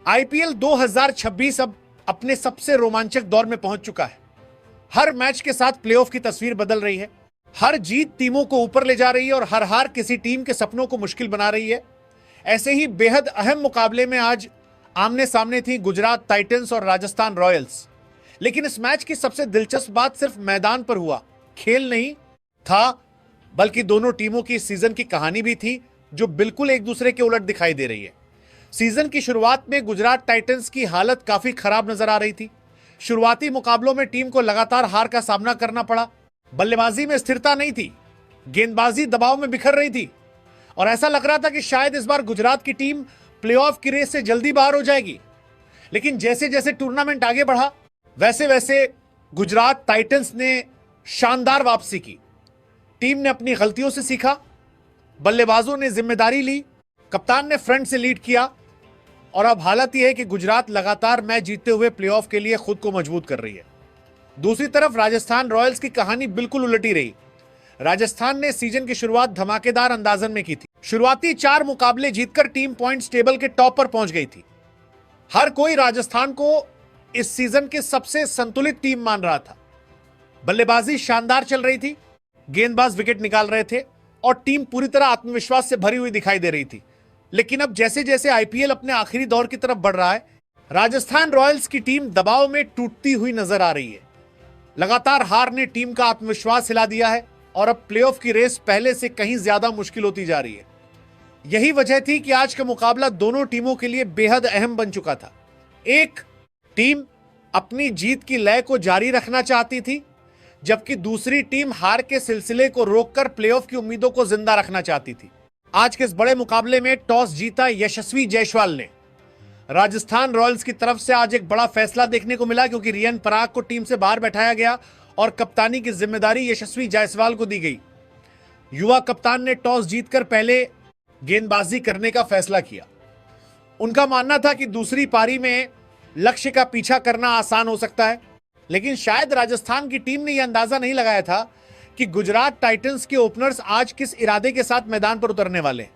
IPL 2026 अब अपने सबसे रोमांचक दौर में पहुंच चुका है। हर मैच के साथ प्लेऑफ की तस्वीर बदल रही है। हर जीत टीमों को ऊपर ले जा रही है और हर हार किसी टीम के सपनों को मुश्किल बना रही है। ऐसे ही बेहद अहम मुकाबले में आज आमने सामने थी गुजरात टाइटंस और राजस्थान रॉयल्स। लेकिन इस मैच की सबसे दिलचस्प बात सिर्फ मैदान पर हुआ खेल नहीं था, बल्कि दोनों टीमों की इस सीजन की कहानी भी थी, जो बिल्कुल एक दूसरे के उलट दिखाई दे रही है। सीजन की शुरुआत में गुजरात टाइटंस की हालत काफी खराब नजर आ रही थी। शुरुआती मुकाबलों में टीम को लगातार हार का सामना करना पड़ा। बल्लेबाजी में स्थिरता नहीं थी, गेंदबाजी दबाव में बिखर रही थी और ऐसा लग रहा था कि शायद इस बार गुजरात की टीम प्लेऑफ की रेस से जल्दी बाहर हो जाएगी। लेकिन जैसे जैसे टूर्नामेंट आगे बढ़ा, वैसे वैसे गुजरात टाइटंस ने शानदार वापसी की। टीम ने अपनी गलतियों से सीखा, बल्लेबाजों ने जिम्मेदारी ली, कप्तान ने फ्रंट से लीड किया और अब हालत यह है कि गुजरात लगातार मैच जीतते हुए प्लेऑफ के लिए खुद को मजबूत कर रही है। दूसरी तरफ राजस्थान रॉयल्स की कहानी बिल्कुल उलटी रही। राजस्थान ने सीजन की शुरुआत धमाकेदार अंदाजन में की थी। शुरुआती 4 मुकाबले जीतकर टीम पॉइंट्स टेबल के टॉप पर पहुंच गई थी। हर कोई राजस्थान को इस सीजन की सबसे संतुलित टीम मान रहा था। बल्लेबाजी शानदार चल रही थी, गेंदबाज विकेट निकाल रहे थे और टीम पूरी तरह आत्मविश्वास से भरी हुई दिखाई दे रही थी। लेकिन अब जैसे जैसे आईपीएल अपने आखिरी दौर की तरफ बढ़ रहा है, राजस्थान रॉयल्स की टीम दबाव में टूटती हुई नजर आ रही है। लगातार हार ने टीम का आत्मविश्वास हिला दिया है और अब प्लेऑफ की रेस पहले से कहीं ज्यादा मुश्किल होती जा रही है। यही वजह थी कि आज का मुकाबला दोनों टीमों के लिए बेहद अहम बन चुका था। एक टीम अपनी जीत की लय को जारी रखना चाहती थी, जबकि दूसरी टीम हार के सिलसिले को रोककर प्लेऑफ की उम्मीदों को जिंदा रखना चाहती थी। आज के इस बड़े मुकाबले में टॉस जीता यशस्वी जायसवाल ने। राजस्थान रॉयल्स की तरफ से आज एक बड़ा फैसला देखने को मिला, क्योंकि रियान पराग को टीम से बाहर बैठाया गया और कप्तानी की जिम्मेदारी यशस्वी जायसवाल को दी गई। युवा कप्तान ने टॉस जीतकर पहले गेंदबाजी करने का फैसला किया। उनका मानना था कि दूसरी पारी में लक्ष्य का पीछा करना आसान हो सकता है, लेकिन शायद राजस्थान की टीम ने यह अंदाजा नहीं लगाया था कि गुजरात टाइटंस के ओपनर्स आज किस इरादे के साथ मैदान पर उतरने वाले।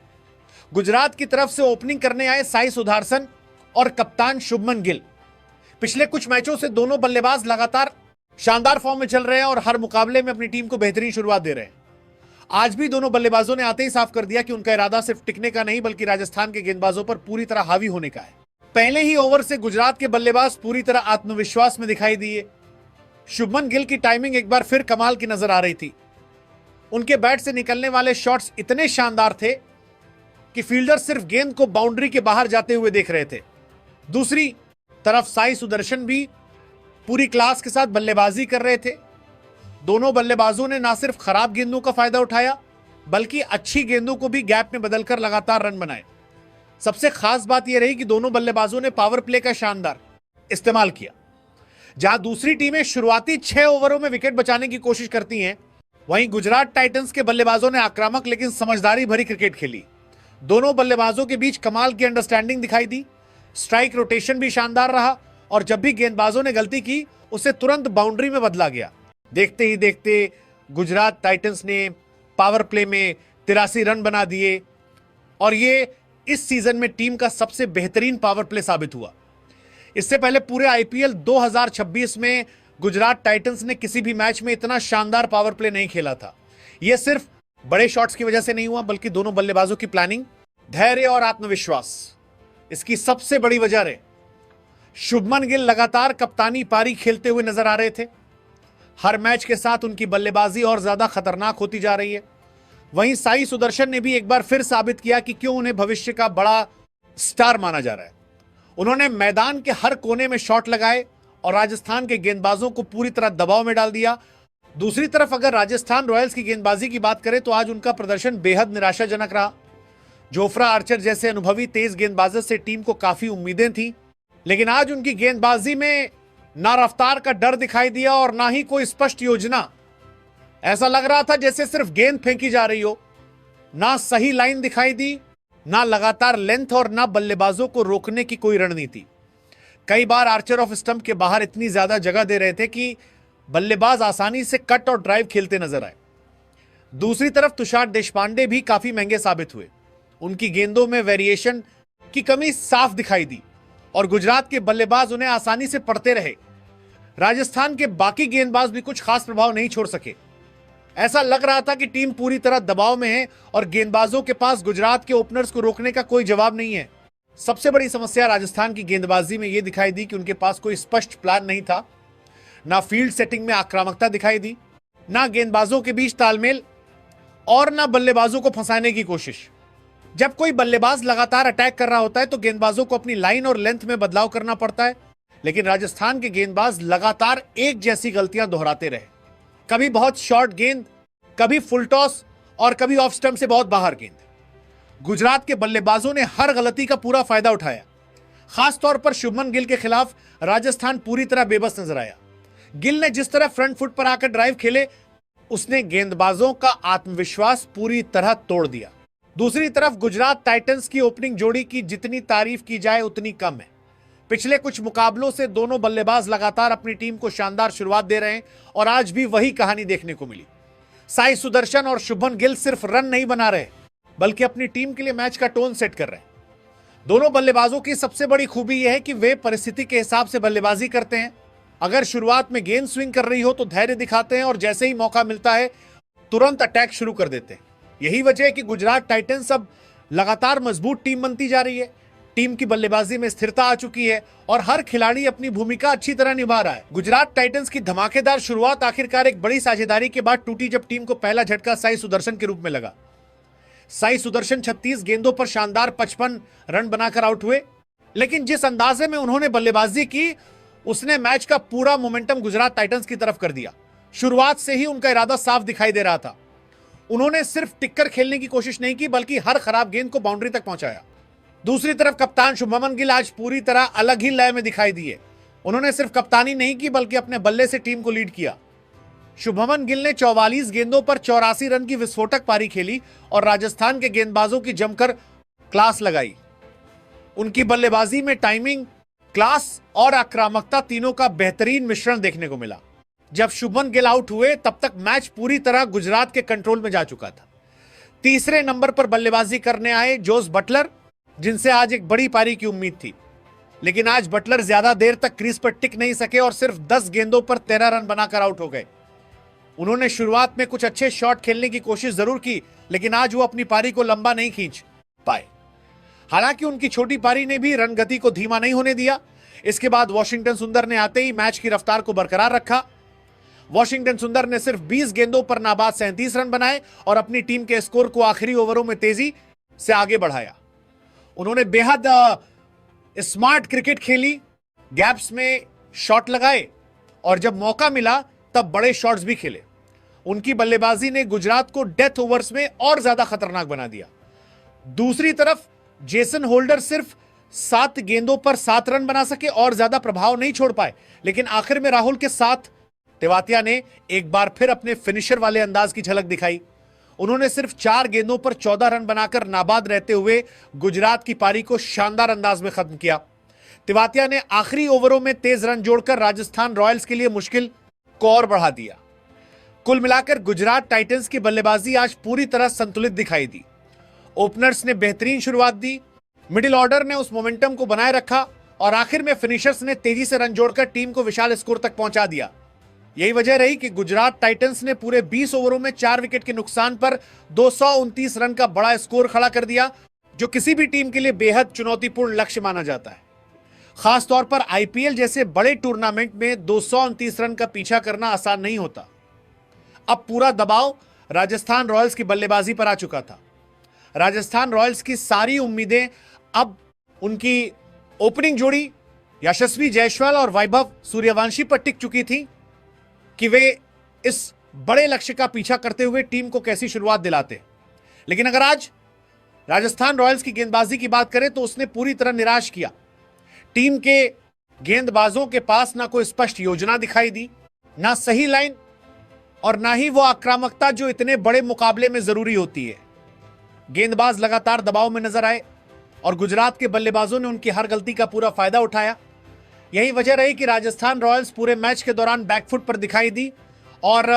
गुजरात की तरफ से ओपनिंग करने आए साई सुदर्शन और कप्तान शुभमन गिल। पिछले कुछ मैचों से दोनों बल्लेबाज लगातार शानदार फॉर्म में चल रहे हैं और हर मुकाबले में अपनी टीम को बेहतरीन शुरुआत दे रहे हैं। आज भी दोनों बल्लेबाजों ने आते ही साफ कर दिया कि उनका इरादा सिर्फ टिकने का नहीं, बल्कि राजस्थान के गेंदबाजों पर पूरी तरह हावी होने का है। पहले ही ओवर से गुजरात के बल्लेबाज पूरी तरह आत्मविश्वास में दिखाई दिए। शुभमन गिल की टाइमिंग एक बार फिर कमाल की नजर आ रही थी। उनके बैट से निकलने वाले शॉट्स इतने शानदार थे कि फील्डर सिर्फ गेंद को बाउंड्री के बाहर जाते हुए देख रहे थे। दूसरी तरफ साई सुदर्शन भी पूरी क्लास के साथ बल्लेबाजी कर रहे थे। दोनों बल्लेबाजों ने न सिर्फ खराब गेंदों का फायदा उठाया, बल्कि अच्छी गेंदों को भी गैप में बदलकर लगातार रन बनाए। सबसे खास बात यह रही कि दोनों बल्लेबाजों ने पावर प्ले का शानदार इस्तेमाल किया। जहां दूसरी टीमें शुरुआती 6 ओवरों में विकेट बचाने की कोशिश करती हैं, वहीं गुजरात टाइटंस के बल्लेबाजों ने आक्रामक लेकिन समझदारी भरी क्रिकेट खेली। दोनों बल्लेबाजों के बीच कमाल की अंडरस्टैंडिंग दिखाई दी। स्ट्राइक रोटेशन भी शानदार रहा और जब भी गेंदबाजों ने गलती की, उसे तुरंत बाउंड्री में बदला गया। देखते ही देखते गुजरात टाइटंस ने पावर प्ले में 83 रन बना दिए और ये इस सीजन में टीम का सबसे बेहतरीन पावर प्ले साबित हुआ। इससे पहले पूरे आईपीएल 2026 में गुजरात टाइटंस ने किसी भी मैच में इतना शानदार पावर प्ले नहीं खेला था। यह सिर्फ बड़े शॉट्स की वजह से नहीं हुआ, बल्कि दोनों बल्लेबाजों की प्लानिंग, धैर्य और आत्मविश्वास इसकी सबसे बड़ी वजह रहे। शुभमन गिल लगातार कप्तानी पारी खेलते हुए नजर आ रहे थे। हर मैच के साथ उनकी बल्लेबाजी और ज्यादा खतरनाक होती जा रही है। वहीं साई सुदर्शन ने भी एक बार फिर साबित किया कि क्यों उन्हें भविष्य का बड़ा स्टार माना जा रहा है। उन्होंने मैदान के हर कोने में शॉट लगाए और राजस्थान के गेंदबाजों को पूरी तरह दबाव में डाल दिया। दूसरी तरफ अगर राजस्थान रॉयल्स की गेंदबाजी की बात करें तो आज उनका प्रदर्शन बेहद निराशाजनक रहा। जोफ्रा आर्चर जैसे अनुभवी तेज गेंदबाजों से टीम को काफी उम्मीदें थी, लेकिन आज उनकी गेंदबाजी में ना रफ्तार का डर दिखाई दिया और ना ही कोई स्पष्ट योजना। ऐसा लग रहा था जैसे सिर्फ गेंद फेंकी जा रही हो। ना सही लाइन दिखाई दी, ना लगातार लेंथ और ना बल्लेबाजों को रोकने की कोई रणनीति। कई बार आर्चर ऑफ स्टंप के बाहर इतनी ज्यादा जगह दे रहे थे कि बल्लेबाज आसानी से कट और ड्राइव खेलते नजर आए। दूसरी तरफ तुषार देशपांडे भी काफी महंगे साबित हुए। उनकी गेंदों में वेरिएशन की कमी साफ दिखाई दी और गुजरात के बल्लेबाज उन्हें आसानी से पड़ते रहे। राजस्थान के बाकी गेंदबाज भी कुछ खास प्रभाव नहीं छोड़ सके। ऐसा लग रहा था कि टीम पूरी तरह दबाव में है और गेंदबाजों के पास गुजरात के ओपनर्स को रोकने का कोई जवाब नहीं है। सबसे बड़ी समस्या राजस्थान की गेंदबाजी में यह दिखाई दी कि उनके पास कोई स्पष्ट प्लान नहीं था। ना फील्ड सेटिंग में आक्रामकता दिखाई दी, ना गेंदबाजों के बीच तालमेल और ना बल्लेबाजों को फंसाने की कोशिश। जब कोई बल्लेबाज लगातार अटैक कर रहा होता है तो गेंदबाजों को अपनी लाइन और लेंथ में बदलाव करना पड़ता है, लेकिन राजस्थान के गेंदबाज लगातार एक जैसी गलतियां दोहराते रहे। कभी बहुत शॉर्ट गेंद, कभी फुल टॉस और कभी ऑफ स्टंप से बहुत बाहर गेंद। गुजरात के बल्लेबाजों ने हर गलती का पूरा फायदा उठाया। खासतौर पर शुभमन गिल के खिलाफ राजस्थान पूरी तरह बेबस नजर आया। गिल ने जिस तरह फ्रंट फुट पर आकर ड्राइव खेले, उसने गेंदबाजों का आत्मविश्वास पूरी तरह तोड़ दिया। दूसरी तरफ गुजरात टाइटंस की ओपनिंग जोड़ी की जितनी तारीफ की जाए उतनी कम है। पिछले कुछ मुकाबलों से दोनों बल्लेबाज लगातार अपनी टीम को शानदार शुरुआत दे रहे हैं और आज भी वही कहानी देखने को मिली। साई सुदर्शन और शुभमन गिल सिर्फ रन नहीं बना रहे, बल्कि अपनी टीम के लिए मैच का टोन सेट कर रहे हैं। दोनों बल्लेबाजों की सबसे बड़ी खूबी यह है कि वे परिस्थिति के हिसाब से बल्लेबाजी करते हैं। अगर शुरुआत में गेंद स्विंग कर रही हो तो धैर्य दिखाते हैं और जैसे ही मौका मिलता है तुरंत अटैक शुरू कर देते हैं। यही वजह है कि गुजरात टाइटंस अब लगातार मजबूत टीम बनती जा रही है। टीम की बल्लेबाजी में स्थिरता आ चुकी है और हर खिलाड़ी अपनी भूमिका अच्छी तरह निभा रहा है। गुजरात टाइटंस की धमाकेदार शुरुआत आखिरकार एक बड़ी साझेदारी के बाद टूटी, जब टीम को पहला झटका साई सुदर्शन के रूप में लगा। साई सुदर्शन 36 गेंदों पर शानदार 55 रन बनाकर आउट हुए, लेकिन जिस अंदाजे में उन्होंने बल्लेबाजी की उसने मैच का पूरा मोमेंटम गुजरात टाइटंस की तरफ कर दिया। शुरुआत से ही उनका इरादा साफ दिखाई दे रहा था। उन्होंने सिर्फ टिककर खेलने की कोशिश नहीं की, बल्कि हर खराब गेंद को बाउंड्री तक पहुंचाया। दूसरी तरफ कप्तान शुभमन गिल आज पूरी तरह अलग ही लय में दिखाई दिए। उन्होंने सिर्फ कप्तानी नहीं की, बल्कि अपने बल्ले से टीम को लीड किया। शुभमन गिल ने 44 गेंदों पर 84 रन की विस्फोटक पारी खेली और राजस्थान के गेंदबाजों की जमकर क्लास लगाई। उनकी बल्लेबाजी में टाइमिंग, क्लास और आक्रामकता तीनों का बेहतरीन मिश्रण देखने को मिला। जब शुभमन गिल आउट हुए तब तक मैच पूरी तरह गुजरात के कंट्रोल में जा चुका था। तीसरे नंबर पर बल्लेबाजी करने आए जोस बटलर, जिनसे आज एक बड़ी पारी की उम्मीद थी, लेकिन आज बटलर ज्यादा देर तक क्रीज पर टिक नहीं सके और सिर्फ 10 गेंदों पर 13 रन बनाकर आउट हो गए। उन्होंने शुरुआत में कुछ अच्छे शॉट खेलने की कोशिश जरूर की, लेकिन आज वो अपनी पारी को लंबा नहीं खींच पाए। हालांकि उनकी छोटी पारी ने भी रन गति को धीमा नहीं होने दिया। इसके बाद वॉशिंगटन सुंदर ने आते ही मैच की रफ्तार को बरकरार रखा। वॉशिंगटन सुंदर ने सिर्फ 20 गेंदों पर नाबाद 37 रन बनाए और अपनी टीम के स्कोर को आखिरी ओवरों में तेजी से आगे बढ़ाया। उन्होंने बेहद स्मार्ट क्रिकेट खेली, गैप्स में शॉट लगाए और जब मौका मिला तब बड़े शॉट्स भी खेले। उनकी बल्लेबाजी ने गुजरात को डेथ ओवर्स में और ज्यादा खतरनाक बना दिया। दूसरी तरफ जेसन होल्डर सिर्फ 7 गेंदों पर 7 रन बना सके और ज्यादा प्रभाव नहीं छोड़ पाए, लेकिन आखिर में राहुल के साथ तेवातिया ने एक बार फिर अपने फिनिशर वाले अंदाज की झलक दिखाई। उन्होंने सिर्फ 4 गेंदों पर 14 रन बनाकर नाबाद रहते हुए गुजरात की पारी को शानदार अंदाज में खत्म किया। तेवातिया ने आखिरी ओवरों में तेज रन जोड़कर राजस्थान रॉयल्स के लिए मुश्किल को और बढ़ा दिया। कुल मिलाकर गुजरात टाइटंस की बल्लेबाजी आज पूरी तरह संतुलित दिखाई दी। ओपनर्स ने बेहतरीन शुरुआत दी, मिडिल ऑर्डर ने उस मोमेंटम को बनाए रखा और आखिर में फिनिशर्स ने तेजी से रन जोड़कर टीम को विशाल स्कोर तक पहुंचा दिया। यही वजह रही कि गुजरात टाइटंस ने पूरे 20 ओवरों में 4 विकेट के नुकसान पर 229 रन का बड़ा स्कोर खड़ा कर दिया, जो किसी भी टीम के लिए बेहद चुनौतीपूर्ण लक्ष्य माना जाता है। खासतौर पर आईपीएल जैसे बड़े टूर्नामेंट में 229 रन का पीछा करना आसान नहीं होता। अब पूरा दबाव राजस्थान रॉयल्स की बल्लेबाजी पर आ चुका था। राजस्थान रॉयल्स की सारी उम्मीदें अब उनकी ओपनिंग जोड़ी यशस्वी जायसवाल और वैभव सूर्यवंशी पर टिक चुकी थी कि वे इस बड़े लक्ष्य का पीछा करते हुए टीम को कैसी शुरुआत दिलाते। लेकिन अगर आज राजस्थान रॉयल्स की गेंदबाजी की बात करें तो उसने पूरी तरह निराश किया। टीम के गेंदबाजों के पास ना कोई स्पष्ट योजना दिखाई दी, ना सही लाइन और ना ही वो आक्रामकता जो इतने बड़े मुकाबले में जरूरी होती है। गेंदबाज लगातार दबाव में नजर आए और गुजरात के बल्लेबाजों ने उनकी हर गलती का पूरा फायदा उठाया। यही वजह रही कि राजस्थान रॉयल्स पूरे मैच के दौरान बैकफुट पर दिखाई दी और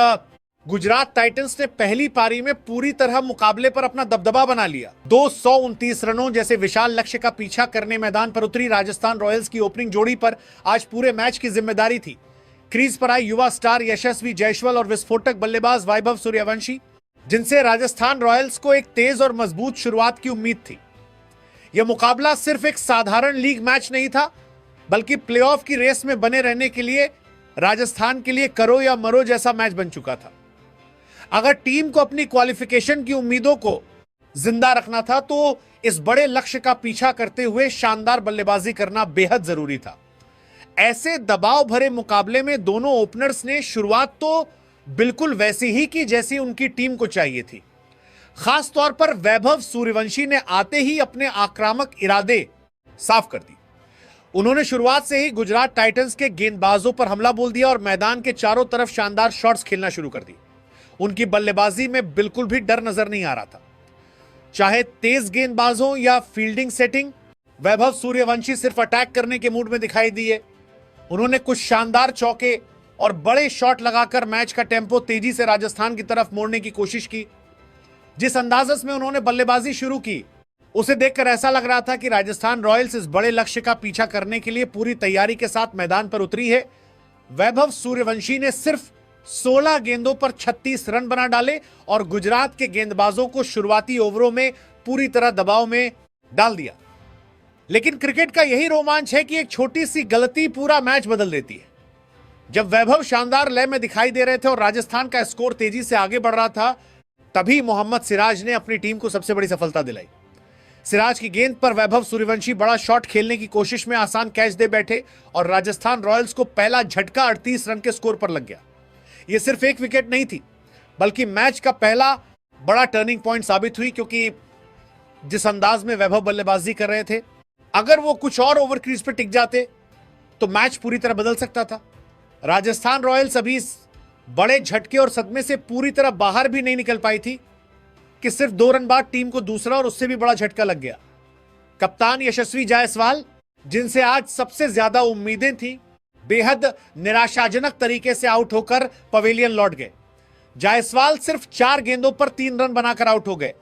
गुजरात टाइटंस ने पहली पारी में पूरी तरह मुकाबले पर अपना दबदबा बना लिया। 229 रनों जैसे विशाल लक्ष्य का पीछा करने मैदान पर उतरी राजस्थान रॉयल्स की ओपनिंग जोड़ी पर आज पूरे मैच की जिम्मेदारी थी। क्रीज पर आए युवा स्टार यशस्वी जायसवाल और विस्फोटक बल्लेबाज वैभव सूर्यवंशी, जिनसे राजस्थान रॉयल्स को एक तेज और मजबूत शुरुआत की उम्मीद थी। यह मुकाबला सिर्फ एक साधारण लीग मैच नहीं था, बल्कि प्लेऑफ की रेस में बने रहने के लिए राजस्थान के लिए करो या मरो जैसा मैच बन चुका था। अगर टीम को अपनी क्वालिफिकेशन की उम्मीदों को जिंदा रखना था तो इस बड़े लक्ष्य का पीछा करते हुए शानदार बल्लेबाजी करना बेहद जरूरी था। ऐसे दबाव भरे मुकाबले में दोनों ओपनर्स ने शुरुआत तो बिल्कुल वैसी ही की जैसी उनकी टीम को चाहिए थी। खास तौर पर वैभव सूर्यवंशी ने आते ही अपने आक्रामक इरादे साफ कर दी। उन्होंने शुरुआत से ही गुजरात टाइटंस के गेंदबाजों पर हमला बोल दिया और मैदान के चारों तरफ शानदार शॉट्स खेलना शुरू कर दी। उनकी बल्लेबाजी में बिल्कुल भी डर नजर नहीं आ रहा था। चाहे तेज गेंदबाजों या फील्डिंग सेटिंग, वैभव सूर्यवंशी सिर्फ अटैक करने के मूड में दिखाई दिए। उन्होंने कुछ शानदार चौके और बड़े शॉट लगाकर मैच का टेम्पो तेजी से राजस्थान की तरफ मोड़ने की कोशिश की। जिस अंदाज में उन्होंने बल्लेबाजी शुरू की, उसे देखकर ऐसा लग रहा था कि राजस्थान रॉयल्स इस बड़े लक्ष्य का पीछा करने के लिए पूरी तैयारी के साथ मैदान पर उतरी है। वैभव सूर्यवंशी ने सिर्फ 16 गेंदों पर 36 रन बना डाले और गुजरात के गेंदबाजों को शुरुआती ओवरों में पूरी तरह दबाव में डाल दिया। लेकिन क्रिकेट का यही रोमांच है कि एक छोटी सी गलती पूरा मैच बदल देती है। जब वैभव शानदार लय में दिखाई दे रहे थे और राजस्थान का स्कोर तेजी से आगे बढ़ रहा था, तभी मोहम्मद सिराज ने अपनी टीम को सबसे बड़ी सफलता दिलाई। सिराज की गेंद पर वैभव सूर्यवंशी बड़ा शॉट खेलने की कोशिश में आसान कैच दे बैठे और राजस्थान रॉयल्स को पहला झटका 38 रन के स्कोर पर लग गया। यह सिर्फ एक विकेट नहीं थी, बल्कि मैच का पहला बड़ा टर्निंग पॉइंट साबित हुई, क्योंकि जिस अंदाज में वैभव बल्लेबाजी कर रहे थे, अगर वो कुछ और ओवर क्रीज पर टिक जाते तो मैच पूरी तरह बदल सकता था। राजस्थान रॉयल्स अभी इस बड़े झटके और सदमे से पूरी तरह बाहर भी नहीं निकल पाई थी कि सिर्फ 2 रन बाद टीम को दूसरा और उससे भी बड़ा झटका लग गया। कप्तान यशस्वी जायसवाल, जिनसे आज सबसे ज्यादा उम्मीदें थी, बेहद निराशाजनक तरीके से आउट होकर पवेलियन लौट गए। जायसवाल सिर्फ 4 गेंदों पर 3 रन बनाकर आउट हो गए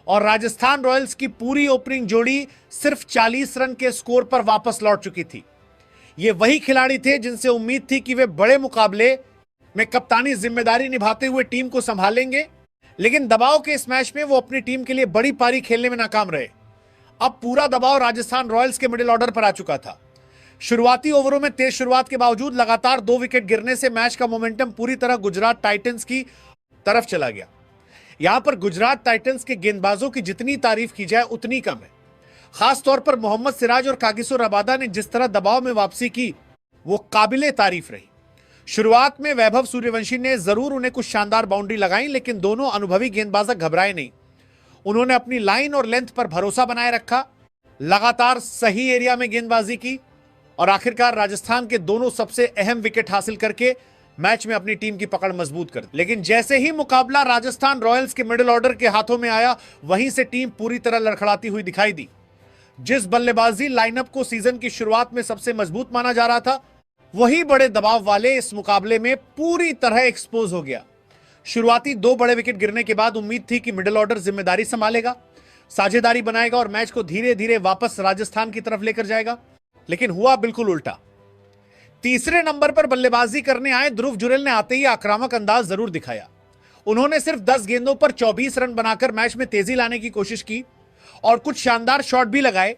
और राजस्थान रॉयल्स की पूरी ओपनिंग जोड़ी सिर्फ 40 रन के स्कोर पर वापस लौट चुकी थी। ये वही खिलाड़ी थे जिनसे उम्मीद थी कि वे बड़े मुकाबले में कप्तानी जिम्मेदारी निभाते हुए टीम को संभालेंगे, लेकिन दबाव के इस मैच में वो अपनी टीम के लिए बड़ी पारी खेलने में नाकाम रहे। अब पूरा दबाव राजस्थान रॉयल्स के मिडिल ऑर्डर पर आ चुका था। शुरुआती ओवरों में तेज शुरुआत के बावजूद लगातार 2 विकेट गिरने से मैच का मोमेंटम पूरी तरह गुजरात टाइटंस की तरफ चला गया। यहां पर गुजरात टाइटंस के गेंदबाजों की जितनी तारीफ की जाए उतनी कम है। खास तौर पर मोहम्मद सिराज और कागिसो रबादा ने जिस तरह दबाव में वापसी की, वो काबिले तारीफ रही। शुरुआत में वैभव सूर्यवंशी ने जरूर उन्हें कुछ शानदार बाउंड्री लगाई, लेकिन दोनों अनुभवी गेंदबाज घबराए नहीं। उन्होंने अपनी लाइन और लेंथ पर भरोसा बनाए रखा, लगातार सही एरिया में गेंदबाजी की और आखिरकार राजस्थान के दोनों सबसे अहम विकेट हासिल करके मैच में अपनी टीम की पकड़ मजबूत कर दी। लेकिन जैसे ही मुकाबला राजस्थान रॉयल्स के मिडिल ऑर्डर के हाथों में आया, वहीं से टीम पूरी तरह लड़खड़ाती हुई दिखाई दी। जिस बल्लेबाजी लाइनअप को सीजन की शुरुआत में सबसे मजबूत माना जा रहा था, वही बड़े दबाव वाले इस मुकाबले में पूरी तरह एक्सपोज हो गया। शुरुआती 2 बड़े विकेट गिरने के बाद उम्मीद थी कि मिडिल ऑर्डर जिम्मेदारी संभालेगा, साझेदारी बनाएगा और मैच को धीरे धीरे वापस राजस्थान की तरफ लेकर जाएगा, लेकिन हुआ बिल्कुल उल्टा। तीसरे नंबर पर बल्लेबाजी करने आए ध्रुव जुरेल ने आते ही आक्रामक अंदाज जरूर दिखाया। उन्होंने सिर्फ 10 गेंदों पर 24 रन बनाकर मैच में तेजी लाने की कोशिश की और कुछ शानदार शॉट भी लगाए,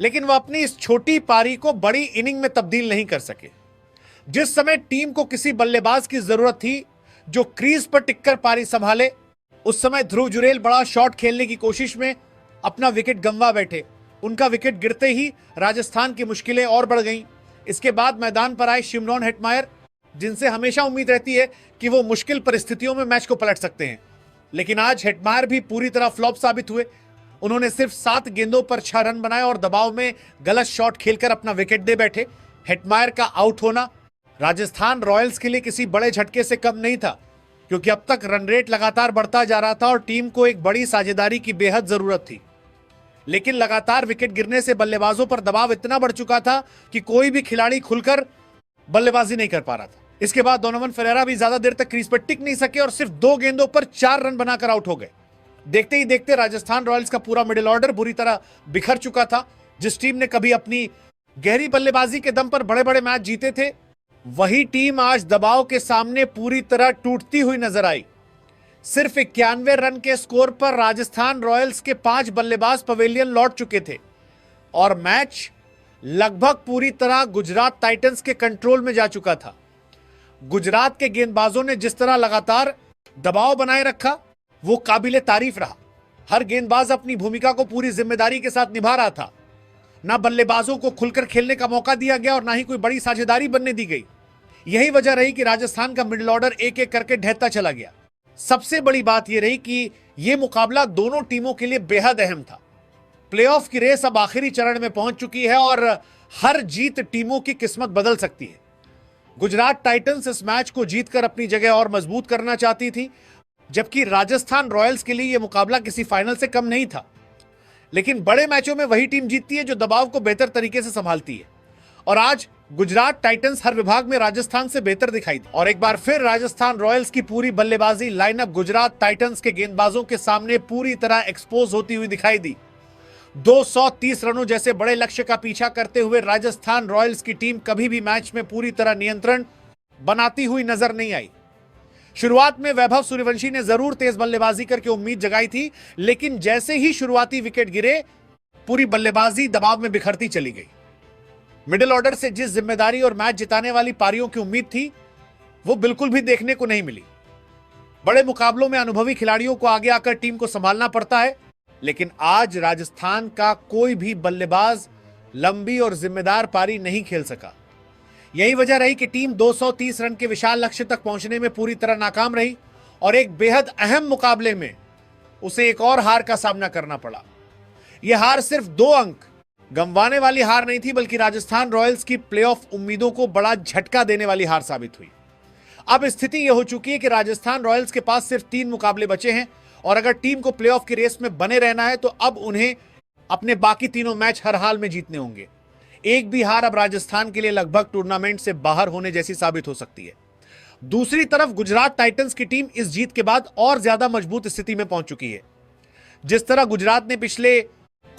लेकिन वह अपनी इस छोटी पारी को बड़ी इनिंग में तब्दील नहीं कर सके। जिस समय टीम को किसी बल्लेबाज की जरूरत थी जो क्रीज पर टिककर पारी संभाले, उस समय ध्रुव जुरेल बड़ा शॉट खेलने की कोशिश में अपना विकेट गंवा बैठे। उनका विकेट गिरते ही राजस्थान की मुश्किलें और बढ़ गईं। इसके बाद मैदान पर आए शिमरॉन हेटमायर, जिनसे हमेशा उम्मीद रहती है कि वो मुश्किल परिस्थितियों में मैच को पलट सकते हैं, लेकिन आज हेटमायर भी पूरी तरह फ्लॉप साबित हुए। उन्होंने सिर्फ 7 गेंदों पर 6 रन बनाए और दबाव में गलत शॉट खेलकर अपना विकेट दे बैठे। हेटमायर का आउट होना राजस्थान रॉयल्स के लिए किसी बड़े झटके से कम नहीं था, क्योंकि अब तक रन रेट लगातार बढ़ता जा रहा था और टीम को एक बड़ी साझेदारी की बेहद जरूरत थी। लेकिन लगातार विकेट गिरने से बल्लेबाजों पर दबाव इतना बढ़ चुका था कि कोई भी खिलाड़ी खुलकर बल्लेबाजी नहीं कर पा रहा था। इसके बाद डोनोवन फेरेरा भी ज्यादा देर तक क्रीज पर टिक नहीं सके और सिर्फ 2 गेंदों पर 4 रन बनाकर आउट हो गए। देखते ही देखते राजस्थान रॉयल्स का पूरा मिडिल ऑर्डर बुरी तरह बिखर चुका था। जिस टीम ने कभी अपनी गहरी बल्लेबाजी के दम पर बड़े बड़े मैच जीते थे, वही टीम आज दबाव के सामने पूरी तरह टूटती हुई नजर आई। सिर्फ 91 रन के स्कोर पर राजस्थान रॉयल्स के 5 बल्लेबाज पवेलियन लौट चुके थे और मैच लगभग पूरी तरह गुजरात टाइटंस के कंट्रोल में जा चुका था। गुजरात के गेंदबाजों ने जिस तरह लगातार दबाव बनाए रखा, वो काबिले तारीफ रहा। हर गेंदबाज अपनी भूमिका को पूरी जिम्मेदारी के साथ निभा रहा था। ना बल्लेबाजों को खुलकर खेलने का मौका दिया गया और ना ही कोई बड़ी साझेदारी बनने दी गई। यही वजह रही कि राजस्थान का मिडिल ऑर्डर एक एक करके ढहता चला गया। सबसे बड़ी बात यह रही कि यह मुकाबला दोनों टीमों के लिए बेहद अहम था। प्लेऑफ की रेस अब आखिरी चरण में पहुंच चुकी है और हर जीत टीमों की किस्मत बदल सकती है। गुजरात टाइटंस इस मैच को जीतकर अपनी जगह और मजबूत करना चाहती थी, जबकि राजस्थान रॉयल्स के लिए यह मुकाबला किसी फाइनल से कम नहीं था। लेकिन बड़े मैचों में वही टीम जीतती है जो दबाव को बेहतर तरीके से संभालती है और आज गुजरात टाइटंस हर विभाग में राजस्थान से बेहतर दिखाई दी और एक बार फिर राजस्थान रॉयल्स की पूरी बल्लेबाजी लाइनअप गुजरात टाइटंस के गेंदबाजों के सामने पूरी तरह एक्सपोज होती हुई दिखाई दी। 230 रनों जैसे बड़े लक्ष्य का पीछा करते हुए राजस्थान रॉयल्स की टीम कभी भी मैच में पूरी तरह नियंत्रण बनाती हुई नजर नहीं आई। शुरुआत में वैभव सूर्यवंशी ने जरूर तेज बल्लेबाजी करके उम्मीद जगाई थी, लेकिन जैसे ही शुरुआती विकेट गिरे, पूरी बल्लेबाजी दबाव में बिखरती चली गई। मिडिल ऑर्डर से जिस जिम्मेदारी और मैच जिताने वाली पारियों की उम्मीद थी, वो बिल्कुल भी देखने को नहीं मिली। बड़े मुकाबलों में अनुभवी खिलाड़ियों को आगे आकर टीम को संभालना पड़ता है, लेकिन आज राजस्थान का कोई भी बल्लेबाज लंबी और जिम्मेदार पारी नहीं खेल सका। यही वजह रही कि टीम 230 रन के विशाल लक्ष्य तक पहुंचने में पूरी तरह नाकाम रही और एक बेहद अहम मुकाबले में उसे एक और हार का सामना करना पड़ा। यह हार सिर्फ 2 अंक गंवाने वाली हार नहीं थी, बल्कि राजस्थान रॉयल्स की प्लेऑफ उम्मीदों को बड़ा झटका देने वाली हार साबित हुई। अब स्थिति यह हो चुकी है कि राजस्थान रॉयल्स के पास सिर्फ 3 मुकाबले बचे हैं और अगर टीम को प्लेऑफ की रेस में बने रहना है तो अब उन्हें अपने बाकी तीनों मैच हर हाल में जीतने होंगे। एक भी हार अब राजस्थान के लिए लगभग टूर्नामेंट से बाहर होने जैसी साबित हो सकती है। दूसरी तरफ गुजरात टाइटंस की टीम इस जीत के बाद और ज्यादा मजबूत स्थिति में पहुंच चुकी है। जिस तरह गुजरात ने पिछले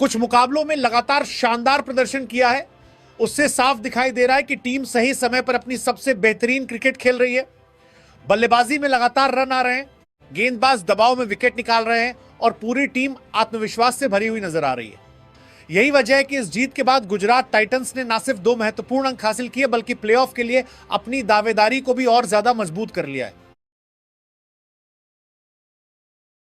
कुछ मुकाबलों में लगातार शानदार प्रदर्शन किया है, उससे साफ दिखाई दे रहा है कि टीम सही समय पर अपनी सबसे बेहतरीन क्रिकेट खेल रही है। बल्लेबाजी में लगातार रन आ रहे हैं, गेंदबाज दबाव में विकेट निकाल रहे हैं और पूरी टीम आत्मविश्वास से भरी हुई नजर आ रही है। यही वजह है कि इस जीत के बाद गुजरात टाइटंस ने न सिर्फ 2 महत्वपूर्ण अंक हासिल किए, बल्कि प्लेऑफ के लिए अपनी दावेदारी को भी और ज्यादा मजबूत कर लिया है।